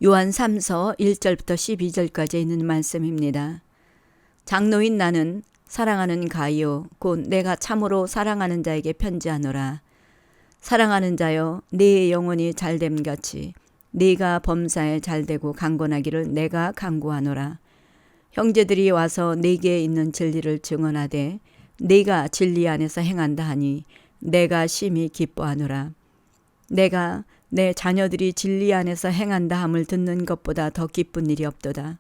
요한 3서 1절부터 12절까지 있는 말씀입니다. 장로인 나는 사랑하는 가이오 곧 내가 참으로 사랑하는 자에게 편지하노라. 사랑하는 자여 네 영혼이 잘됨같이 네가 범사에 잘되고 강건하기를 내가 간구하노라. 형제들이 와서 네게 있는 진리를 증언하되 네가 진리 안에서 행한다 하니 내가 심히 기뻐하노라. 내가 내 자녀들이 진리 안에서 행한다 함을 듣는 것보다 더 기쁜 일이 없도다.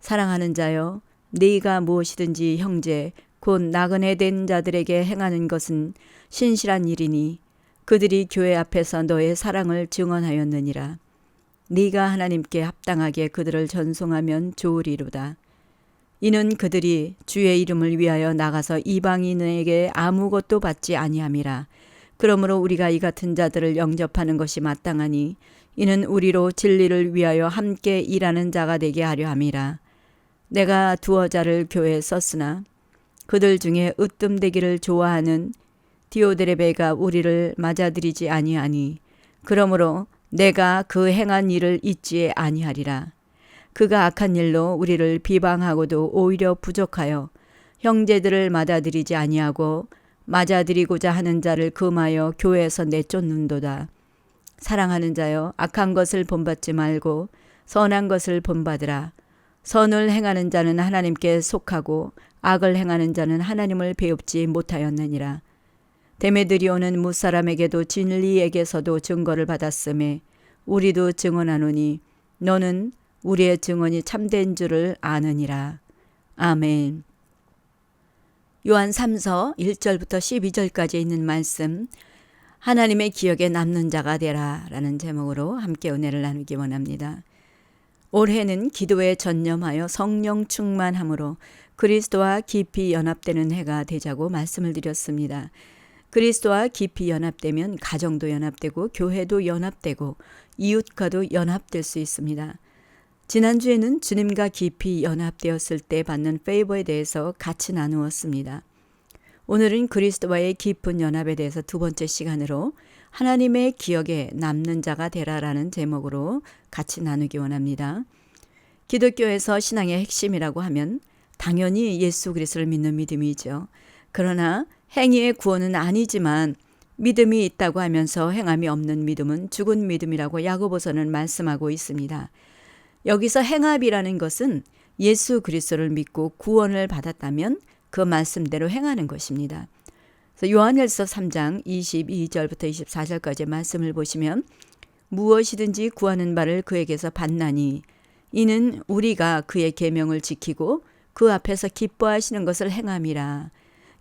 사랑하는 자여 네가 무엇이든지 형제 곧 나그네 된 자들에게 행하는 것은 신실한 일이니 그들이 교회 앞에서 너의 사랑을 증언하였느니라. 네가 하나님께 합당하게 그들을 전송하면 좋으리로다. 이는 그들이 주의 이름을 위하여 나가서 이방인에게 아무것도 받지 아니함이라. 그러므로 우리가 이 같은 자들을 영접하는 것이 마땅하니 이는 우리로 진리를 위하여 함께 일하는 자가 되게 하려 함이라. 내가 두어 자를 교회에 썼으나 그들 중에 으뜸되기를 좋아하는 디오드레베가 우리를 맞아들이지 아니하니 그러므로 내가 그 행한 일을 잊지 아니하리라. 그가 악한 일로 우리를 비방하고도 오히려 부족하여 형제들을 맞아들이지 아니하고 맞아들이고자 하는 자를 금하여 교회에서 내쫓는도다. 사랑하는 자여 악한 것을 본받지 말고 선한 것을 본받으라. 선을 행하는 자는 하나님께 속하고 악을 행하는 자는 하나님을 배웁지 못하였느니라. 데메드리오는 무사람에게도 진리에게서도 증거를 받았음에 우리도 증언하노니 너는 우리의 증언이 참된 줄을 아느니라. 아멘. 요한 3서 1절부터 12절까지 있는 말씀, 하나님의 기억에 남는 자가 되라 라는 제목으로 함께 은혜를 나누기 원합니다. 올해는 기도에 전념하여 성령 충만함으로 그리스도와 깊이 연합되는 해가 되자고 말씀을 드렸습니다. 그리스도와 깊이 연합되면 가정도 연합되고 교회도 연합되고 이웃과도 연합될 수 있습니다. 지난주에는 주님과 깊이 연합되었을 때 받는 페이버에 대해서 같이 나누었습니다. 오늘은 그리스도와의 깊은 연합에 대해서 두 번째 시간으로 하나님의 기억에 남는 자가 되라라는 제목으로 같이 나누기 원합니다. 기독교에서 신앙의 핵심이라고 하면 당연히 예수 그리스도를 믿는 믿음이죠. 그러나 행위의 구원은 아니지만 믿음이 있다고 하면서 행함이 없는 믿음은 죽은 믿음이라고 야고보서는 말씀하고 있습니다. 여기서 행함이라는 것은 예수 그리스도를 믿고 구원을 받았다면 그 말씀대로 행하는 것입니다. 그래서 요한일서 3장 22절부터 24절까지 말씀을 보시면 무엇이든지 구하는 바를 그에게서 받나니 이는 우리가 그의 계명을 지키고 그 앞에서 기뻐하시는 것을 행함이라.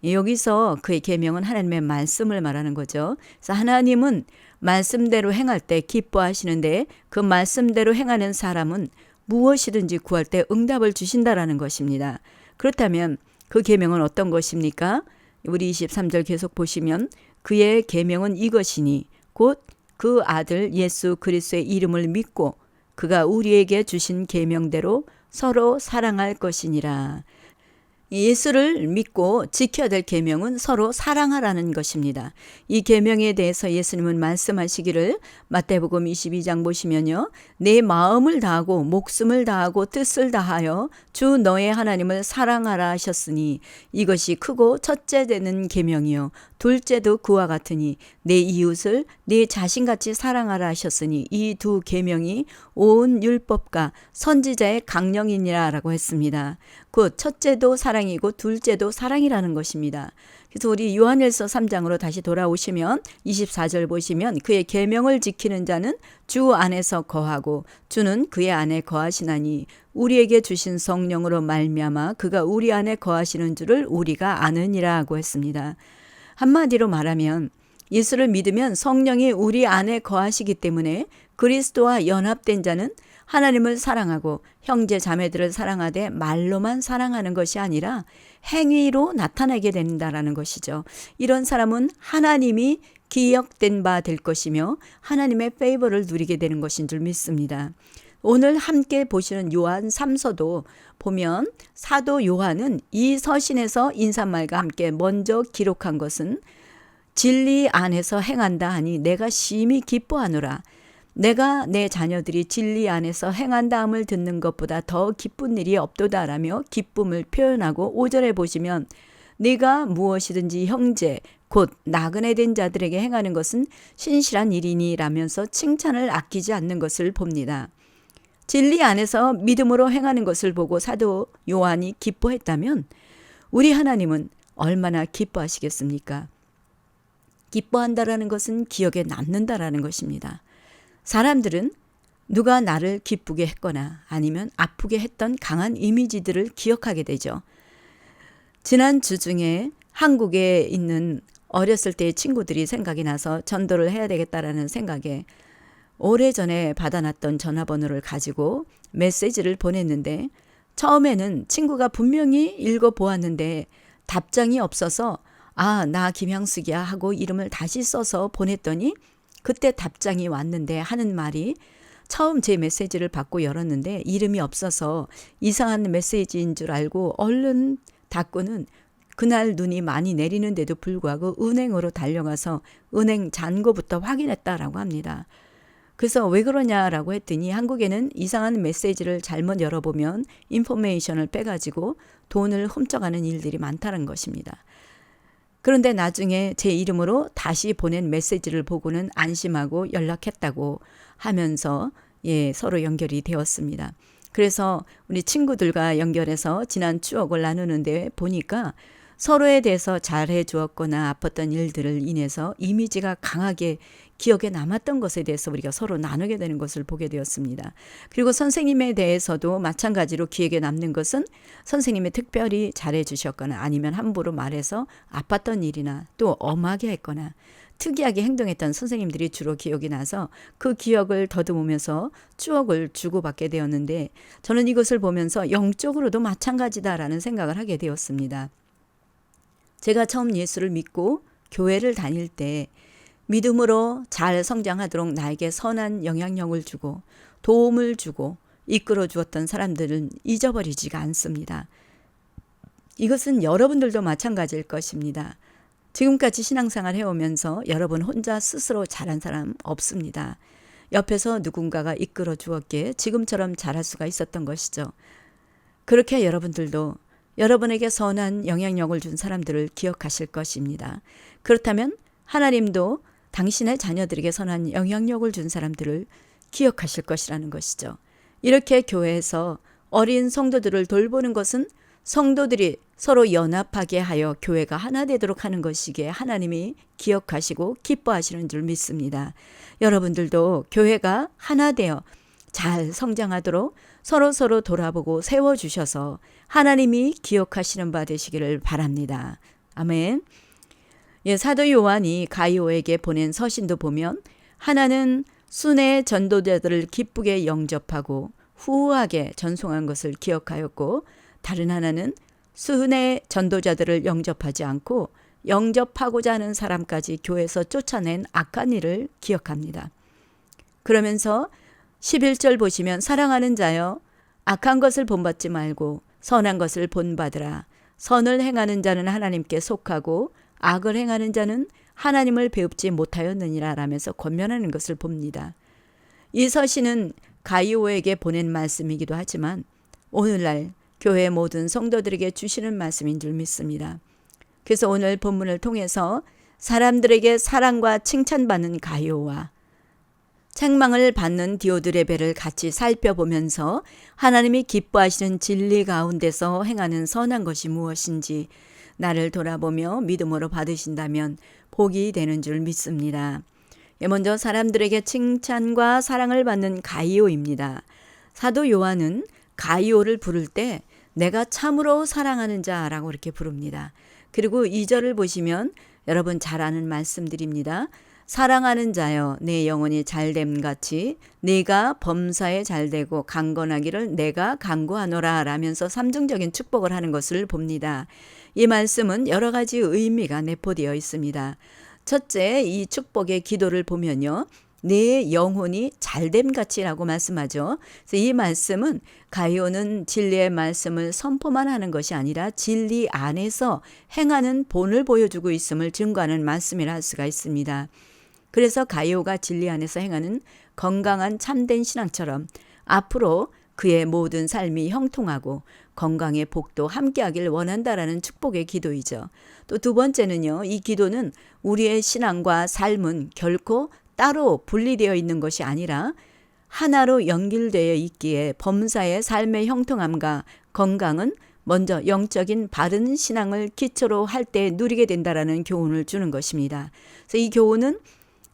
여기서 그의 계명은 하나님의 말씀을 말하는 거죠. 그래서 하나님은 말씀대로 행할 때 기뻐하시는데 그 말씀대로 행하는 사람은 무엇이든지 구할 때 응답을 주신다라는 것입니다. 그렇다면 그 계명은 어떤 것입니까? 우리 23절 계속 보시면 그의 계명은 이것이니 곧 그 아들 예수 그리스도의 이름을 믿고 그가 우리에게 주신 계명대로 서로 사랑할 것이니라. 예수를 믿고 지켜야 될 계명은 서로 사랑하라는 것입니다. 이 계명에 대해서 예수님은 말씀하시기를 마태복음 22장 보시면요. 내 마음을 다하고 목숨을 다하고 뜻을 다하여 주 너의 하나님을 사랑하라 하셨으니 이것이 크고 첫째 되는 계명이요 둘째도 그와 같으니 내 이웃을 내 자신같이 사랑하라 하셨으니 이 두 계명이 온 율법과 선지자의 강령이니라 라고 했습니다. 곧 첫째도 사랑이고 둘째도 사랑이라는 것입니다. 그래서 우리 요한일서 3장으로 다시 돌아오시면 24절 보시면 그의 계명을 지키는 자는 주 안에서 거하고 주는 그의 안에 거하시나니 우리에게 주신 성령으로 말미암아 그가 우리 안에 거하시는 줄을 우리가 아느니라 고 했습니다. 한마디로 말하면 예수를 믿으면 성령이 우리 안에 거하시기 때문에 그리스도와 연합된 자는 하나님을 사랑하고 형제 자매들을 사랑하되 말로만 사랑하는 것이 아니라 행위로 나타나게 된다라는 것이죠. 이런 사람은 하나님이 기억된 바 될 것이며 하나님의 페이버를 누리게 되는 것인 줄 믿습니다. 오늘 함께 보시는 요한 3서도 보면 사도 요한은 이 서신에서 인사말과 함께 먼저 기록한 것은 진리 안에서 행한다 하니 내가 심히 기뻐하노라. 내가 내 자녀들이 진리 안에서 행한다함을 듣는 것보다 더 기쁜 일이 없도다라며 기쁨을 표현하고 5절에 보시면 네가 무엇이든지 형제 곧 나그네 된 자들에게 행하는 것은 신실한 일이니 라면서 칭찬을 아끼지 않는 것을 봅니다. 진리 안에서 믿음으로 행하는 것을 보고 사도 요한이 기뻐했다면 우리 하나님은 얼마나 기뻐하시겠습니까? 기뻐한다라는 것은 기억에 남는다라는 것입니다. 사람들은 누가 나를 기쁘게 했거나 아니면 아프게 했던 강한 이미지들을 기억하게 되죠. 지난 주 중에 한국에 있는 어렸을 때의 친구들이 생각이 나서 전도를 해야 되겠다라는 생각에 오래전에 받아놨던 전화번호를 가지고 메시지를 보냈는데 처음에는 친구가 분명히 읽어보았는데 답장이 없어서 나 김향숙이야 하고 이름을 다시 써서 보냈더니 그때 답장이 왔는데 하는 말이 처음 제 메시지를 받고 열었는데 이름이 없어서 이상한 메시지인 줄 알고 얼른 닫고는 그날 눈이 많이 내리는데도 불구하고 은행으로 달려가서 은행 잔고부터 확인했다라고 합니다. 그래서 왜 그러냐라고 했더니 한국에는 이상한 메시지를 잘못 열어보면 인포메이션을 빼가지고 돈을 훔쳐가는 일들이 많다는 것입니다. 그런데 나중에 제 이름으로 다시 보낸 메시지를 보고는 안심하고 연락했다고 하면서 서로 연결이 되었습니다. 그래서 우리 친구들과 연결해서 지난 추억을 나누는데 보니까 서로에 대해서 잘해 주었거나 아팠던 일들을 인해서 이미지가 강하게 기억에 남았던 것에 대해서 우리가 서로 나누게 되는 것을 보게 되었습니다. 그리고 선생님에 대해서도 마찬가지로 기억에 남는 것은 선생님이 특별히 잘해 주셨거나 아니면 함부로 말해서 아팠던 일이나 또 엄하게 했거나 특이하게 행동했던 선생님들이 주로 기억이 나서 그 기억을 더듬으면서 추억을 주고받게 되었는데 저는 이것을 보면서 영적으로도 마찬가지다라는 생각을 하게 되었습니다. 제가 처음 예수를 믿고 교회를 다닐 때 믿음으로 잘 성장하도록 나에게 선한 영향력을 주고 도움을 주고 이끌어 주었던 사람들은 잊어버리지가 않습니다. 이것은 여러분들도 마찬가지일 것입니다. 지금까지 신앙생활 해오면서 여러분 혼자 스스로 잘한 사람 없습니다. 옆에서 누군가가 이끌어 주었기에 지금처럼 잘할 수가 있었던 것이죠. 그렇게 여러분들도 여러분에게 선한 영향력을 준 사람들을 기억하실 것입니다. 그렇다면 하나님도 당신의 자녀들에게 선한 영향력을 준 사람들을 기억하실 것이라는 것이죠. 이렇게 교회에서 어린 성도들을 돌보는 것은 성도들이 서로 연합하게 하여 교회가 하나 되도록 하는 것이기에 하나님이 기억하시고 기뻐하시는 줄 믿습니다. 여러분들도 교회가 하나 되어 잘 성장하도록 서로 돌아보고 세워주셔서 하나님이 기억하시는 바 되시기를 바랍니다. 아멘. 사도 요한이 가이오에게 보낸 서신도 보면 하나는 순회 전도자들을 기쁘게 영접하고 후하게 전송한 것을 기억하였고 다른 하나는 순회 전도자들을 영접하지 않고 영접하고자 하는 사람까지 교회에서 쫓아낸 악한 일을 기억합니다. 그러면서 11절 보시면 사랑하는 자여 악한 것을 본받지 말고 선한 것을 본받으라. 선을 행하는 자는 하나님께 속하고 악을 행하는 자는 하나님을 배웁지 못하였느니라 라면서 권면하는 것을 봅니다. 이 서신은 가이오에게 보낸 말씀이기도 하지만 오늘날 교회 모든 성도들에게 주시는 말씀인 줄 믿습니다. 그래서 오늘 본문을 통해서 사람들에게 사랑과 칭찬받는 가이오와 책망을 받는 디오드레베를 같이 살펴보면서 하나님이 기뻐하시는 진리 가운데서 행하는 선한 것이 무엇인지 나를 돌아보며 믿음으로 받으신다면 복이 되는 줄 믿습니다. 먼저 사람들에게 칭찬과 사랑을 받는 가이오입니다. 사도 요한은 가이오를 부를 때 내가 참으로 사랑하는 자라고 이렇게 부릅니다. 그리고 2절을 보시면 여러분 잘 아는 말씀들입니다. 사랑하는 자여 내 영혼이 잘됨 같이 네가 범사에 잘되고 강건하기를 내가 간구하노라 라면서 삼중적인 축복을 하는 것을 봅니다. 이 말씀은 여러 가지 의미가 내포되어 있습니다. 첫째, 이 축복의 기도를 보면요. 내 영혼이 잘됨 같이라고 말씀하죠. 그래서 이 말씀은 가이오는 진리의 말씀을 선포만 하는 것이 아니라 진리 안에서 행하는 본을 보여주고 있음을 증거하는 말씀이라 할 수가 있습니다. 그래서 가이오가 진리 안에서 행하는 건강한 참된 신앙처럼 앞으로 그의 모든 삶이 형통하고 건강의 복도 함께하길 원한다라는 축복의 기도이죠. 또 두 번째는요. 이 기도는 우리의 신앙과 삶은 결코 따로 분리되어 있는 것이 아니라 하나로 연결되어 있기에 범사의 삶의 형통함과 건강은 먼저 영적인 바른 신앙을 기초로 할 때 누리게 된다라는 교훈을 주는 것입니다. 그래서 이 교훈은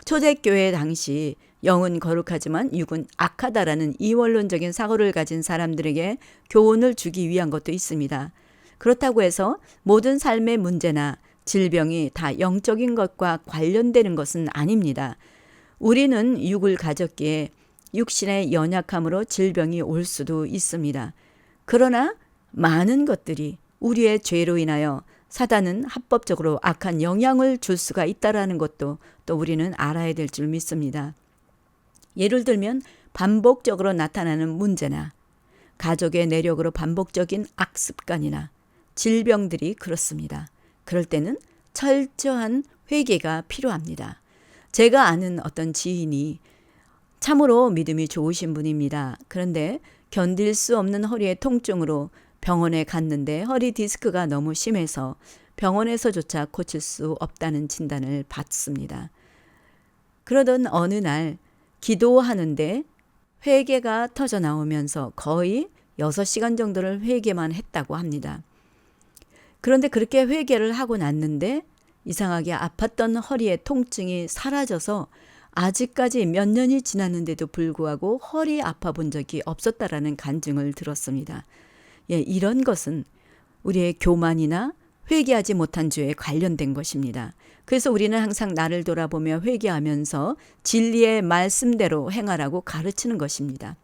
초대교회 당시 영은 거룩하지만 육은 악하다라는 이원론적인 사고를 가진 사람들에게 교훈을 주기 위한 것도 있습니다. 그렇다고 해서 모든 삶의 문제나 질병이 다 영적인 것과 관련되는 것은 아닙니다. 우리는 육을 가졌기에 육신의 연약함으로 질병이 올 수도 있습니다. 그러나 많은 것들이 우리의 죄로 인하여 사단은 합법적으로 악한 영향을 줄 수가 있다는 것도 또 우리는 알아야 될 줄 믿습니다. 예를 들면 반복적으로 나타나는 문제나 가족의 내력으로 반복적인 악습관이나 질병들이 그렇습니다. 그럴 때는 철저한 회개가 필요합니다. 제가 아는 어떤 지인이 참으로 믿음이 좋으신 분입니다. 그런데 견딜 수 없는 허리의 통증으로 병원에 갔는데 허리 디스크가 너무 심해서 병원에서조차 고칠 수 없다는 진단을 받습니다. 그러던 어느 날 기도하는데 회개가 터져 나오면서 거의 6시간 정도를 회개만 했다고 합니다. 그런데 그렇게 회개를 하고 났는데 이상하게 아팠던 허리의 통증이 사라져서 아직까지 몇 년이 지났는데도 불구하고 허리 아파 본 적이 없었다라는 간증을 들었습니다. 예, 이런 것은 우리의 교만이나 회개하지 못한 죄에 관련된 것입니다. 그래서 우리는 항상 나를 돌아보며 회개하면서 진리의 말씀대로 행하라고 가르치는 것입니다.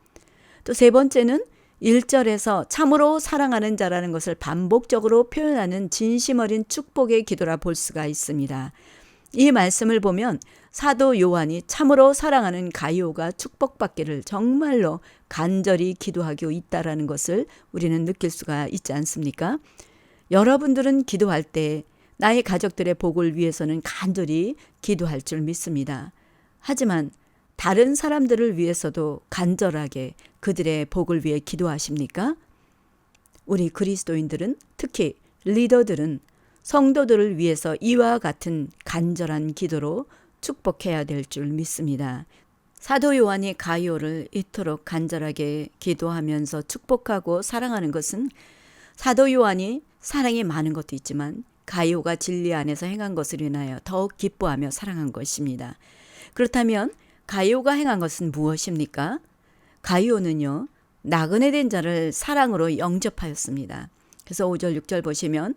또 세 번째는 1절에서 참으로 사랑하는 자라는 것을 반복적으로 표현하는 진심 어린 축복의 기도라 볼 수가 있습니다. 이 말씀을 보면 사도 요한이 참으로 사랑하는 가이오가 축복받기를 정말로 간절히 기도하고 있다라는 것을 우리는 느낄 수가 있지 않습니까? 여러분들은 기도할 때 나의 가족들의 복을 위해서는 간절히 기도할 줄 믿습니다. 하지만 다른 사람들을 위해서도 간절하게 그들의 복을 위해 기도하십니까? 우리 그리스도인들은 특히 리더들은 성도들을 위해서 이와 같은 간절한 기도로 축복해야 될 줄 믿습니다. 사도 요한이 가이오를 이토록 간절하게 기도하면서 축복하고 사랑하는 것은 사도 요한이 사랑이 많은 것도 있지만 가이오가 진리 안에서 행한 것을 인하여 더욱 기뻐하며 사랑한 것입니다. 그렇다면 가이오가 행한 것은 무엇입니까? 가이오는요, 나그네 된 자를 사랑으로 영접하였습니다. 그래서 5절 6절 보시면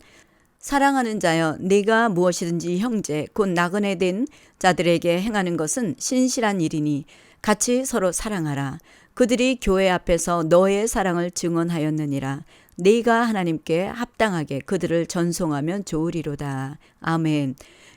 사랑하는 자여 네가 무엇이든지 형제 곧 나그네 된 자들에게 행하는 것은 신실한 일이니 같이 서로 사랑하라. 그들이 교회 앞에서 너의 사랑을 증언하였느니라. 네가 하나님께 합당하게 그들을 전송하면 좋으리로다. 아멘.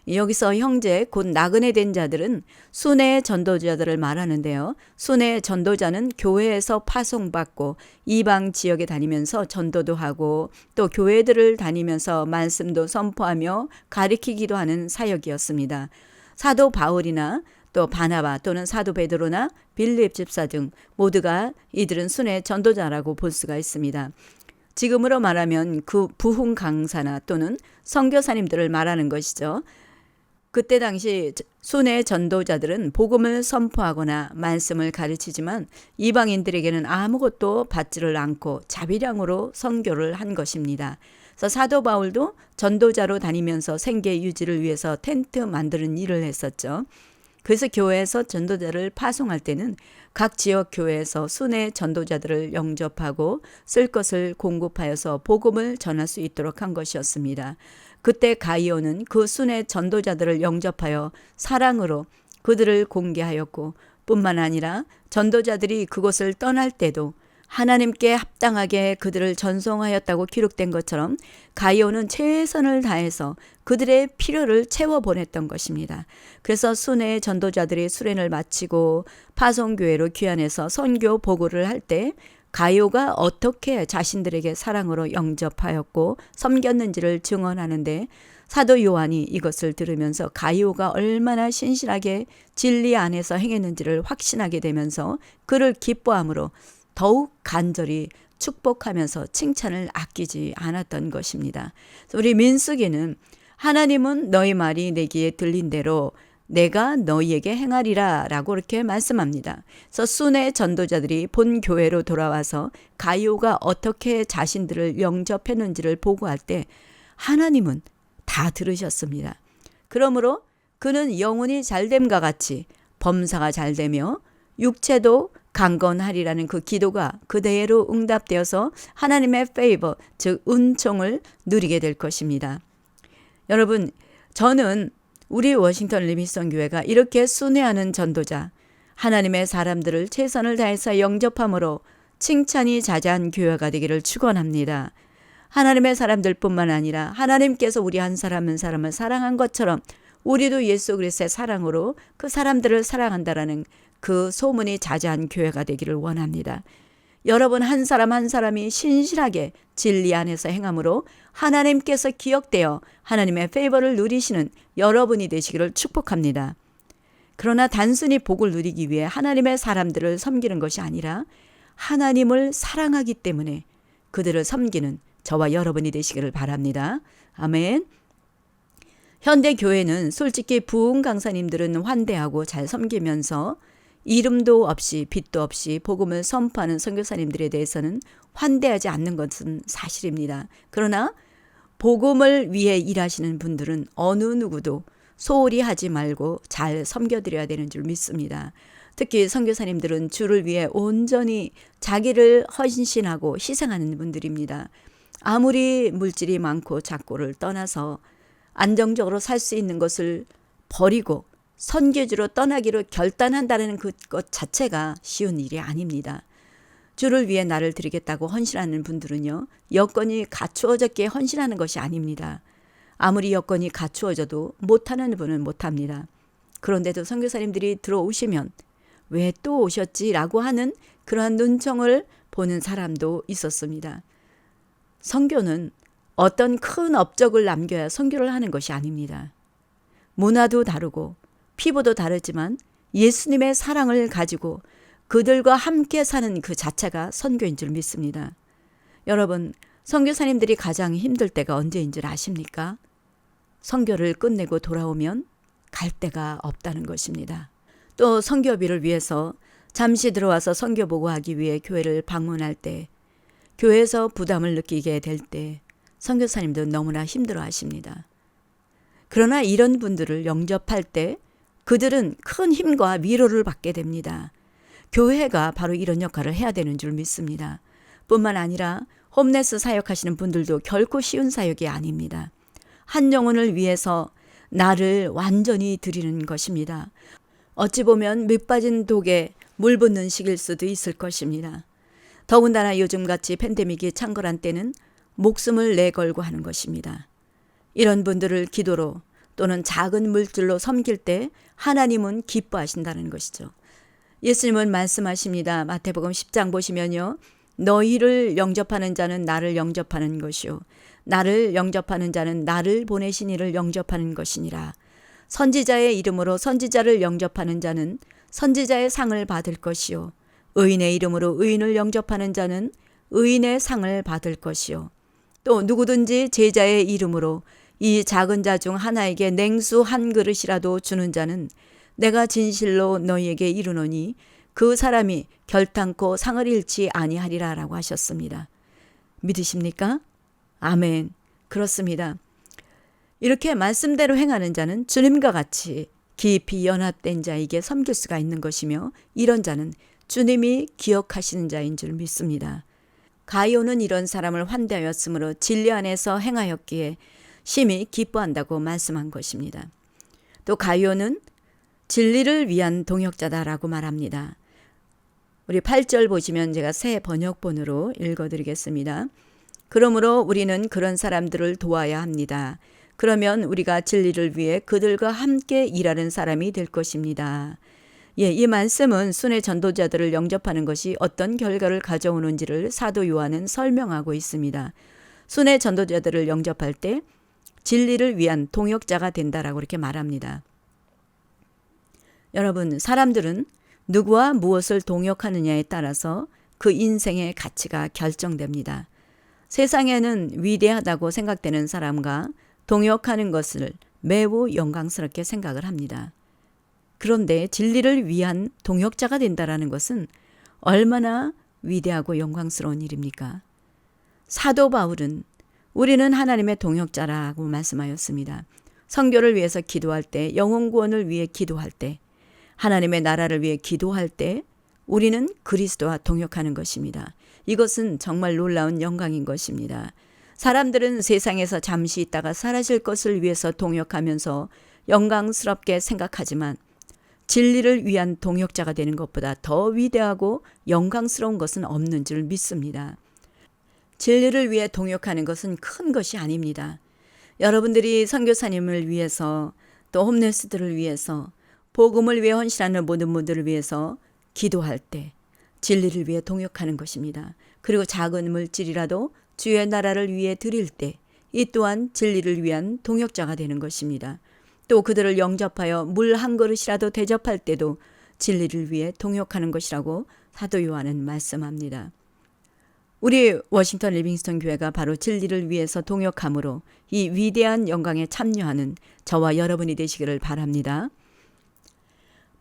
여기서 형제 곧 나그네 된 자들은 순회 전도자들을 말하는데요. 순회 전도자는 교회에서 파송받고 이방 지역에 다니면서 전도도 하고 또 교회들을 다니면서 말씀도 선포하며 가리키기도 하는 사역이었습니다. 사도 바울이나 또 바나바 또는 사도 베드로나 빌립 집사 등 모두가 이들은 순회 전도자라고 볼 수가 있습니다. 지금으로 말하면 그 부흥 강사나 또는 선교사님들을 말하는 것이죠. 그때 당시 순회 전도자들은 복음을 선포하거나 말씀을 가르치지만 이방인들에게는 아무것도 받지를 않고 자비량으로 선교를 한 것입니다. 그래서 사도 바울도 전도자로 다니면서 생계 유지를 위해서 텐트 만드는 일을 했었죠. 그래서 교회에서 전도자를 파송할 때는 각 지역 교회에서 순회 전도자들을 영접하고 쓸 것을 공급하여서 복음을 전할 수 있도록 한 것이었습니다. 그때 가이오는 그 순회 전도자들을 영접하여 사랑으로 그들을 공개하였고 뿐만 아니라 전도자들이 그곳을 떠날 때도 하나님께 합당하게 그들을 전송하였다고 기록된 것처럼 가이오는 최선을 다해서 그들의 필요를 채워보냈던 것입니다. 그래서 순회 전도자들이 수련을 마치고 파송교회로 귀환해서 선교 보고를 할 때 가이오가 어떻게 자신들에게 사랑으로 영접하였고 섬겼는지를 증언하는데 사도 요한이 이것을 들으면서 가이오가 얼마나 신실하게 진리 안에서 행했는지를 확신하게 되면서 그를 기뻐함으로 더욱 간절히 축복하면서 칭찬을 아끼지 않았던 것입니다. 우리 민수기는 하나님은 너희 말이 내 귀에 들린 대로 내가 너희에게 행하리라 라고 이렇게 말씀합니다. 그래서 순회 전도자들이 본 교회로 돌아와서 가이오가 어떻게 자신들을 영접했는지를 보고할 때 하나님은 다 들으셨습니다. 그러므로 그는 영혼이 잘됨과 같이 범사가 잘되며 육체도 강건하리라는 그 기도가 그대로 응답되어서 하나님의 페이버, 즉 은총을 누리게 될 것입니다. 여러분, 저는 우리 워싱턴 리미선 교회가 이렇게 순회하는 전도자, 하나님의 사람들을 최선을 다해서 영접함으로 칭찬이 자자한 교회가 되기를 축원합니다. 하나님의 사람들뿐만 아니라 하나님께서 우리 한 사람 한 사람을 사랑한 것처럼 우리도 예수 그리스도의 사랑으로 그 사람들을 사랑한다라는 그 소문이 자자한 교회가 되기를 원합니다. 여러분 한 사람 한 사람이 신실하게 진리 안에서 행함으로 하나님께서 기억되어 하나님의 페이버를 누리시는 여러분이 되시기를 축복합니다. 그러나 단순히 복을 누리기 위해 하나님의 사람들을 섬기는 것이 아니라 하나님을 사랑하기 때문에 그들을 섬기는 저와 여러분이 되시기를 바랍니다. 아멘. 현대 교회는 솔직히 부흥 강사님들은 환대하고 잘 섬기면서 이름도 없이 빛도 없이 복음을 선포하는 선교사님들에 대해서는 환대하지 않는 것은 사실입니다. 그러나 복음을 위해 일하시는 분들은 어느 누구도 소홀히 하지 말고 잘 섬겨드려야 되는 줄 믿습니다. 특히 선교사님들은 주를 위해 온전히 자기를 헌신하고 희생하는 분들입니다. 아무리 물질이 많고 작고를 떠나서 안정적으로 살 수 있는 것을 버리고 선교지로 떠나기로 결단한다는 그것 자체가 쉬운 일이 아닙니다. 주를 위해 나를 드리겠다고 헌신하는 분들은요, 여건이 갖추어졌기에 헌신하는 것이 아닙니다. 아무리 여건이 갖추어져도 못하는 분은 못합니다. 그런데도 선교사님들이 들어오시면 왜 또 오셨지라고 하는 그러한 눈총을 보는 사람도 있었습니다. 선교는 어떤 큰 업적을 남겨야 선교를 하는 것이 아닙니다. 문화도 다르고 피부도 다르지만 예수님의 사랑을 가지고 그들과 함께 사는 그 자체가 선교인 줄 믿습니다. 여러분, 선교사님들이 가장 힘들 때가 언제인 줄 아십니까? 선교를 끝내고 돌아오면 갈 데가 없다는 것입니다. 또 선교비를 위해서 잠시 들어와서 선교 보고하기 위해 교회를 방문할 때, 교회에서 부담을 느끼게 될 때 선교사님도 너무나 힘들어 하십니다. 그러나 이런 분들을 영접할 때 그들은 큰 힘과 위로를 받게 됩니다. 교회가 바로 이런 역할을 해야 되는 줄 믿습니다. 뿐만 아니라 홈레스 사역하시는 분들도 결코 쉬운 사역이 아닙니다. 한 영혼을 위해서 나를 완전히 드리는 것입니다. 어찌 보면 밑빠진 독에 물 붓는 식일 수도 있을 것입니다. 더군다나 요즘같이 팬데믹이 창궐한 때는 목숨을 내걸고 하는 것입니다. 이런 분들을 기도로 또는 작은 물질로 섬길 때 하나님은 기뻐하신다는 것이죠. 예수님은 말씀하십니다. 마태복음 10장 보시면요. 너희를 영접하는 자는 나를 영접하는 것이요. 나를 영접하는 자는 나를 보내신 이를 영접하는 것이니라. 선지자의 이름으로 선지자를 영접하는 자는 선지자의 상을 받을 것이요. 의인의 이름으로 의인을 영접하는 자는 의인의 상을 받을 것이요. 또 누구든지 제자의 이름으로 이 작은 자 중 하나에게 냉수 한 그릇이라도 주는 자는 내가 진실로 너희에게 이르노니 그 사람이 결탄코 상을 잃지 아니하리라 라고 하셨습니다. 믿으십니까? 아멘. 그렇습니다. 이렇게 말씀대로 행하는 자는 주님과 같이 깊이 연합된 자에게 섬길 수가 있는 것이며 이런 자는 주님이 기억하시는 자인 줄 믿습니다. 가이오는 이런 사람을 환대하였으므로 진리 안에서 행하였기에 심히 기뻐한다고 말씀한 것입니다. 또 가이오는 진리를 위한 동역자다라고 말합니다. 우리 8절 보시면 제가 새 번역본으로 읽어드리겠습니다. 그러므로 우리는 그런 사람들을 도와야 합니다. 그러면 우리가 진리를 위해 그들과 함께 일하는 사람이 될 것입니다. 이 말씀은 순회 전도자들을 영접하는 것이 어떤 결과를 가져오는지를 사도 요한은 설명하고 있습니다. 순회 전도자들을 영접할 때 진리를 위한 동역자가 된다라고 이렇게 말합니다. 여러분, 사람들은 누구와 무엇을 동역하느냐에 따라서 그 인생의 가치가 결정됩니다. 세상에는 위대하다고 생각되는 사람과 동역하는 것을 매우 영광스럽게 생각을 합니다. 그런데 진리를 위한 동역자가 된다라는 것은 얼마나 위대하고 영광스러운 일입니까? 사도 바울은 우리는 하나님의 동역자라고 말씀하였습니다. 선교를 위해서 기도할 때, 영혼 구원을 위해 기도할 때, 하나님의 나라를 위해 기도할 때 우리는 그리스도와 동역하는 것입니다. 이것은 정말 놀라운 영광인 것입니다. 사람들은 세상에서 잠시 있다가 사라질 것을 위해서 동역하면서 영광스럽게 생각하지만 진리를 위한 동역자가 되는 것보다 더 위대하고 영광스러운 것은 없는 줄 믿습니다. 진리를 위해 동역하는 것은 큰 것이 아닙니다. 여러분들이 선교사님을 위해서 또 홈레스들을 위해서 복음을 위해 헌신하는 모든 분들을 위해서 기도할 때 진리를 위해 동역하는 것입니다. 그리고 작은 물질이라도 주의 나라를 위해 드릴 때 이 또한 진리를 위한 동역자가 되는 것입니다. 또 그들을 영접하여 물 한 그릇이라도 대접할 때도 진리를 위해 동역하는 것이라고 사도 요한은 말씀합니다. 우리 워싱턴 리빙스턴 교회가 바로 진리를 위해서 동역함으로 이 위대한 영광에 참여하는 저와 여러분이 되시기를 바랍니다.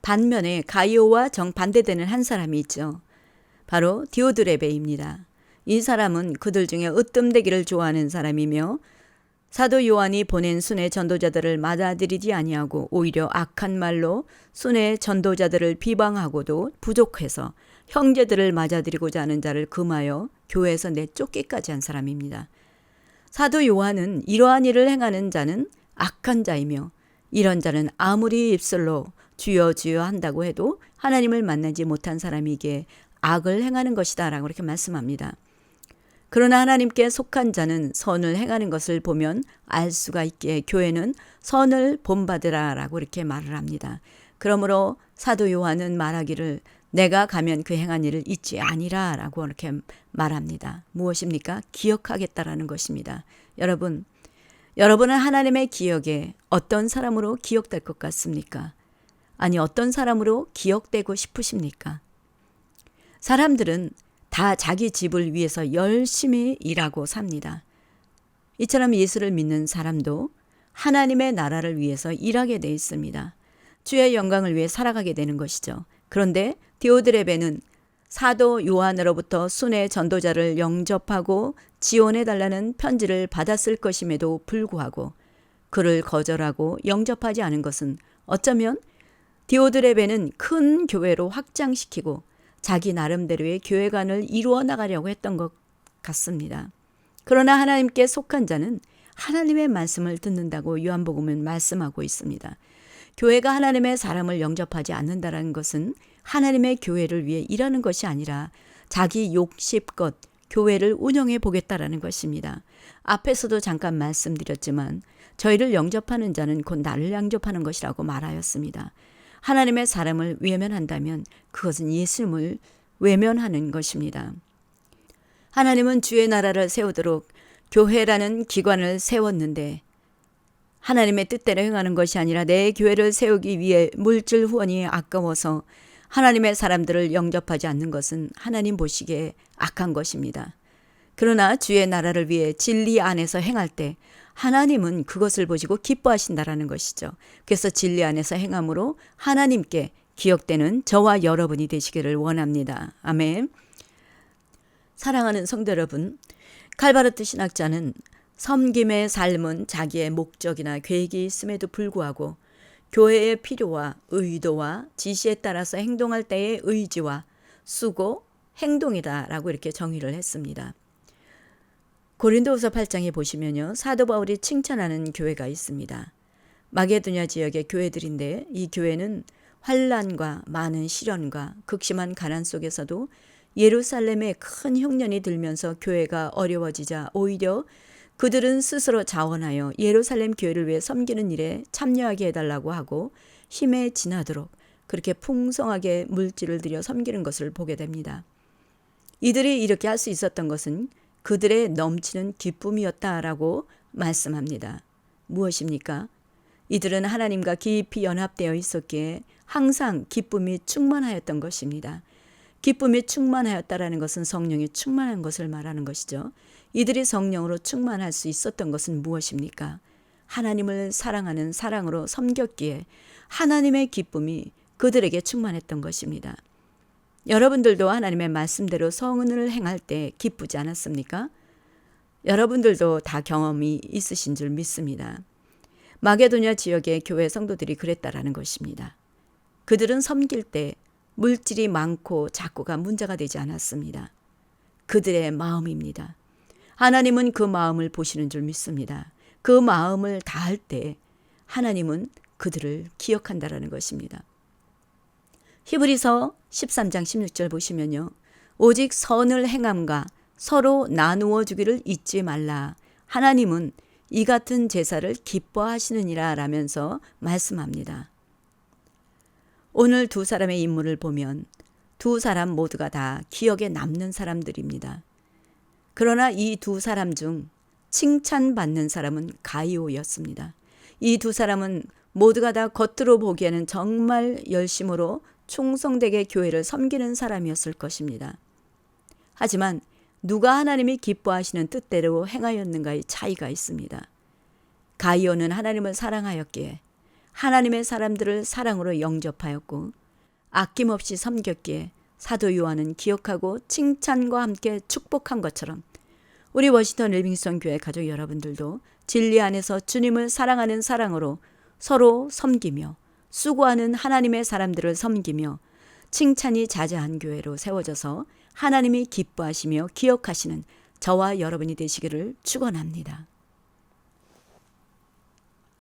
반면에 가이오와 정반대되는 한 사람이 있죠. 바로 디오드레베입니다. 이 사람은 그들 중에 으뜸되기를 좋아하는 사람이며 사도 요한이 보낸 순회 전도자들을 맞아들이지 아니하고 오히려 악한 말로 순회 전도자들을 비방하고도 부족해서 형제들을 맞아들이고자 하는 자를 금하여 교회에서 내쫓기까지 한 사람입니다. 사도 요한은 이러한 일을 행하는 자는 악한 자이며 이런 자는 아무리 입술로 주여 주여 한다고 해도 하나님을 만나지 못한 사람이기에 악을 행하는 것이다 라고 이렇게 말씀합니다. 그러나 하나님께 속한 자는 선을 행하는 것을 보면 알 수가 있기에 교회는 선을 본받으라 라고 이렇게 말을 합니다. 그러므로 사도 요한은 말하기를 내가 가면 그 행한 일을 잊지 아니라 라고 이렇게 말합니다. 무엇입니까? 기억하겠다라는 것입니다. 여러분은 하나님의 기억에 어떤 사람으로 기억될 것 같습니까? 아니, 어떤 사람으로 기억되고 싶으십니까? 사람들은 다 자기 집을 위해서 열심히 일하고 삽니다. 이처럼 예수를 믿는 사람도 하나님의 나라를 위해서 일하게 돼 있습니다. 주의 영광을 위해 살아가게 되는 것이죠. 그런데 디오드레베는 사도 요한으로부터 순회 전도자를 영접하고 지원해달라는 편지를 받았을 것임에도 불구하고 그를 거절하고 영접하지 않은 것은 어쩌면 디오드레베는 큰 교회로 확장시키고 자기 나름대로의 교회관을 이루어 나가려고 했던 것 같습니다. 그러나 하나님께 속한 자는 하나님의 말씀을 듣는다고 요한복음은 말씀하고 있습니다. 교회가 하나님의 사람을 영접하지 않는다는 것은 하나님의 교회를 위해 일하는 것이 아니라 자기 욕심껏 교회를 운영해 보겠다라는 것입니다. 앞에서도 잠깐 말씀드렸지만 저희를 영접하는 자는 곧 나를 영접하는 것이라고 말하였습니다. 하나님의 사람을 외면한다면 그것은 예수님을 외면하는 것입니다. 하나님은 주의 나라를 세우도록 교회라는 기관을 세웠는데 하나님의 뜻대로 행하는 것이 아니라 내 교회를 세우기 위해 물질 후원이 아까워서 하나님의 사람들을 영접하지 않는 것은 하나님 보시기에 악한 것입니다. 그러나 주의 나라를 위해 진리 안에서 행할 때 하나님은 그것을 보시고 기뻐하신다라는 것이죠. 그래서 진리 안에서 행함으로 하나님께 기억되는 저와 여러분이 되시기를 원합니다. 아멘. 사랑하는 성도 여러분, 칼바르트 신학자는 섬김의 삶은 자기의 목적이나 계획이 있음에도 불구하고 교회의 필요와 의도와 지시에 따라서 행동할 때의 의지와 수고, 행동이다라고 이렇게 정의를 했습니다. 고린도후서 8장에 보시면요, 사도 바울이 칭찬하는 교회가 있습니다. 마게도냐 지역의 교회들인데 이 교회는 환난과 많은 시련과 극심한 가난 속에서도 예루살렘에 큰 흉년이 들면서 교회가 어려워지자 오히려 그들은 스스로 자원하여 예루살렘 교회를 위해 섬기는 일에 참여하게 해달라고 하고 힘에 지나도록 그렇게 풍성하게 물질을 들여 섬기는 것을 보게 됩니다. 이들이 이렇게 할 수 있었던 것은 그들의 넘치는 기쁨이었다라고 말씀합니다. 무엇입니까? 이들은 하나님과 깊이 연합되어 있었기에 항상 기쁨이 충만하였던 것입니다. 기쁨이 충만하였다라는 것은 성령이 충만한 것을 말하는 것이죠. 이들이 성령으로 충만할 수 있었던 것은 무엇입니까? 하나님을 사랑하는 사랑으로 섬겼기에 하나님의 기쁨이 그들에게 충만했던 것입니다. 여러분들도 하나님의 말씀대로 성은을 행할 때 기쁘지 않았습니까? 여러분들도 다 경험이 있으신 줄 믿습니다. 마게도냐 지역의 교회 성도들이 그랬다라는 것입니다. 그들은 섬길 때 물질이 많고 작고가 문제가 되지 않았습니다. 그들의 마음입니다. 하나님은 그 마음을 보시는 줄 믿습니다. 그 마음을 다할 때 하나님은 그들을 기억한다라는 것입니다. 히브리서 13장 16절 보시면요. 오직 선을 행함과 서로 나누어 주기를 잊지 말라. 하나님은 이 같은 제사를 기뻐하시느니라 라면서 말씀합니다. 오늘 두 사람의 인물을 보면 두 사람 모두가 다 기억에 남는 사람들입니다. 그러나 이 두 사람 중 칭찬받는 사람은 가이오였습니다. 이 두 사람은 모두가 다 겉으로 보기에는 정말 열심으로 충성되게 교회를 섬기는 사람이었을 것입니다. 하지만 누가 하나님이 기뻐하시는 뜻대로 행하였는가의 차이가 있습니다. 가이오는 하나님을 사랑하였기에 하나님의 사람들을 사랑으로 영접하였고 아낌없이 섬겼기에 사도 요한은 기억하고 칭찬과 함께 축복한 것처럼 우리 워싱턴 리빙스턴 교회 가족 여러분들도 진리 안에서 주님을 사랑하는 사랑으로 서로 섬기며 수고하는 하나님의 사람들을 섬기며 칭찬이 자자한 교회로 세워져서 하나님이 기뻐하시며 기억하시는 저와 여러분이 되시기를 축원합니다.